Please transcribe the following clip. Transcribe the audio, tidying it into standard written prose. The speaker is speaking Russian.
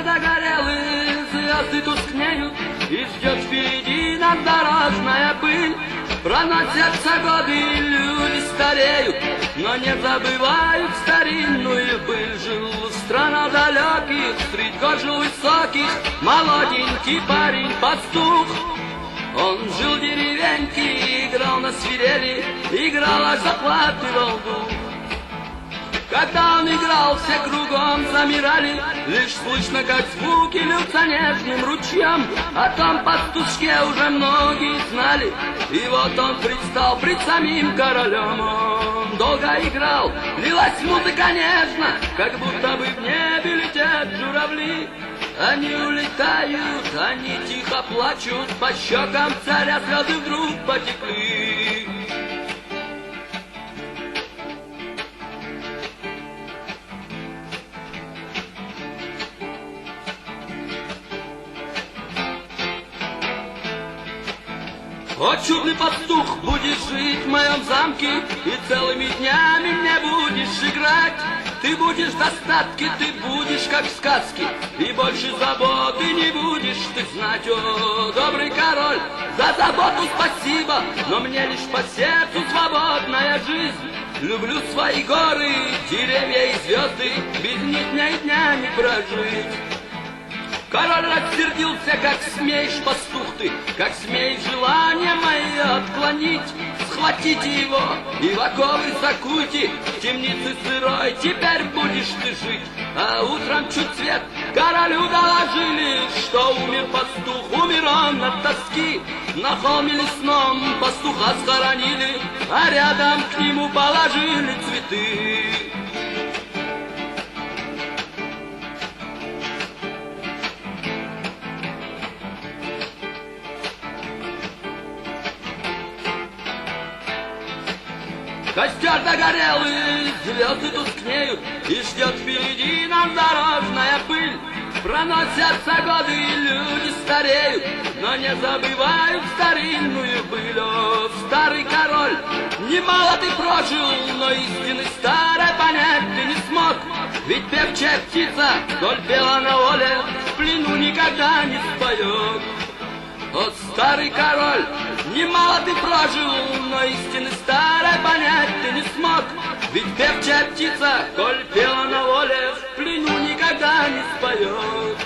догорелые звезды тускнеют, и ждет впереди нас дорожная пыль. Проносятся годы, и люди стареют, но не забывают старинную быль. Жил в странах далеких, средь гор жил высоких, молоденький парень-пастух. Он жил в деревеньке, играл на свирели, играл, аж захватывал дух. Когда он играл, все кругом замирали, лишь слышно, как звуки льются нежным ручьем. О том пастушке уже многие знали, и вот он предстал пред самим королем. Он долго играл, лилась музыка нежно, как будто бы в небе летят журавли. Они улетают, они тихо плачут, по щекам царя слезы вдруг потекли. О, чудный пастух, будешь жить в моем замке, и целыми днями мне будешь играть. Ты будешь в достатке, ты будешь как в сказке, и больше заботы не будешь ты знать. О, добрый король, за заботу спасибо, но мне лишь по сердцу свободная жизнь. Люблю свои горы, деревья и звезды, без них дня и дня не прожить. Король рассердился, как смеешь, пастух ты, как смеешь желание мое отклонить. Схватите его и в оковы закуйте, в темнице сырой теперь будешь ты жить. А утром чуть свет королю доложили, что умер пастух, умер он от тоски. На холме лесном пастуха схоронили, а рядом к нему положили цветы. Костер догорелый, звезды тускнеют, и ждет впереди нам дорожная пыль. Проносятся годы, и люди стареют, но не забывают старинную быль. О, старый король, немало ты прожил, но истины старой понять ты не смог. Ведь певчая птица, коль пела на воле, в плену никогда не споет. О, старый король, немало ты прожил, но истины старой понять ты не смог. Ведь певчая птица, коль пела на воле, в плену никогда не споет.